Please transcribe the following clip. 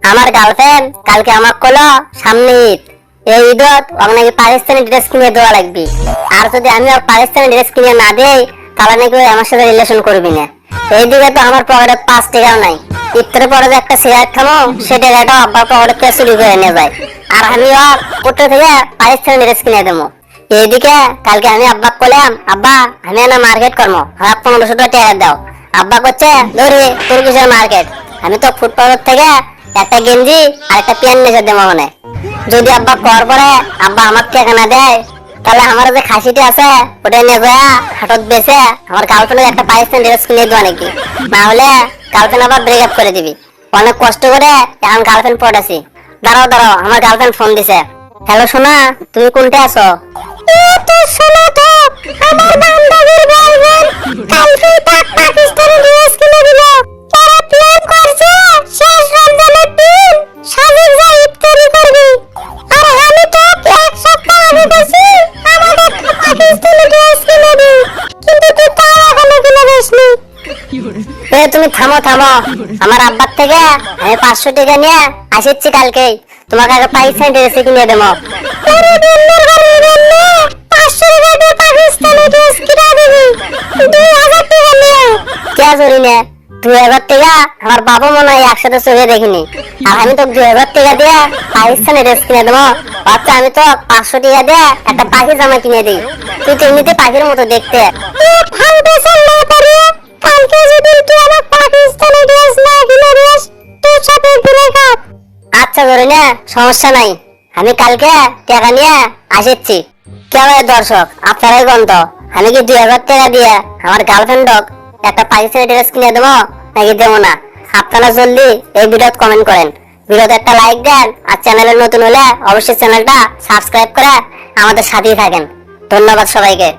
আমার গার্লফ্রেন্ড কালকে আমার কলো সামনে ঈদ, এই ঈদত ওকে নাকি পাকিস্তানি ড্রেস কিনে দেওয়া লাগবে। আর যদি আমি ওর পাকিস্তানি ড্রেস কিনে না দেই তাহলে নাকি ওই আমার সাথে রিলেশন করবি না। এইদিকে তো আমার পকেটে 5 টাকাও নাই। ইফতারের পরে যে একটা সিগারেট খাবো সে টাকাটা আব্বার পকেটে থেকে চুরি করে নিয়ে যায়। আর আমি ওর কোথা থেকে পাকিস্তানি ড্রেস কিনে দেবো। এইদিকে কালকে আমি আব্বা কইলাম, আব্বা আমি না মার্কেট করবো, আর 1500 টাকা দাও। আব্বা করছে ধরে তোর কিসের মার্কেট, আমি তো ফুটপাথ থেকে একটা গেঞ্জি আর একটা প্যান্ট নিয়ে দেবো। মানে যদি আব্বা কর পরে আব্বা আমার টাকা না দেয় তাহলে আমার যে খাসিটা আছে ওটা নিয়ে যায় হাটত বেচে আমার গার্লফ্রেন্ডের একটা পাকিস্তানি ড্রেস কিনে দেওয়া নাকি, না হলে গার্লফ্রেন্ড আবার ব্রেকআপ করে দিবি। অনেক কষ্ট করে এখন গার্লফ্রেন্ড পড়েছি। দাঁড়াও দাঁড়াও, আমার গার্লফ্রেন্ড ফোন দিছে। হ্যালো সোনা, তুমি কোনটা আছো? সোনা তো আমার বান্ধবীর গার্লফ্রেন্ড কালকে তার পাকিস্তানি ড্রেস কিনে দিল। তারা প্ল্যান করছে শেষ রমজানের দিন সাজেক যা ইফতারি করবে। আর আমি তো এক সপ্তাহ আগে গেছি আমাকে একটা পাকিস্তানি ড্রেস কিনে দিই, কিন্তু তুই তাও এখনো কিনে দিসনি। তুমি থামো থামো, আমার আব্বার থেকে আমি 500 টাকা নিয়ে আসিচ্ছি কালকে, তোমাকে আগে পাকিস্তানি ড্রেস কিনে দেবো। পাকিস্তানি ড্রেস কিনে দিবি 2000 টাকা নিয়ে? কে জরি নে 2000 টাকা? আমার বাবা মনে হয় একসাথে চোখে দেখিনি। আর আমি তো 2000 টাকা দিয়ে পাকিস্তানি ড্রেস কিনে দেবো? আচ্ছা আমি তো 500 টাকা দিয়ে একটা পাখি জামা কিনে দিই, তুই তো এমনিতে পাখির মতো দেখতে। কালকে যদি তুই আমার পাকিস্তানি ড্রেস না কিনে দিস তুই সাথে ব্রেকআপ। আচ্ছা ধরে নে, সমস্যা নাই, আমি কালকে টাকা নিয়ে আসিচ্ছি। কেমন দর্শক আপনারাই গন্ত, আমি কি 2000 টাকা দিয়ে আমার গার্লফ্রেন্ডক একটা পাকিস্তানি ড্রেস কিনে দেবো নাকি দেবো না? আপনারা জলদি এই ভিডিওতে কমেন্ট করেন, ভিডিওতে একটা লাইক দেন, আর চ্যানেলে নতুন হলে অবশ্যই চ্যানেলটা সাবস্ক্রাইব করে আমাদের সাথেই থাকেন। ধন্যবাদ সবাইকে।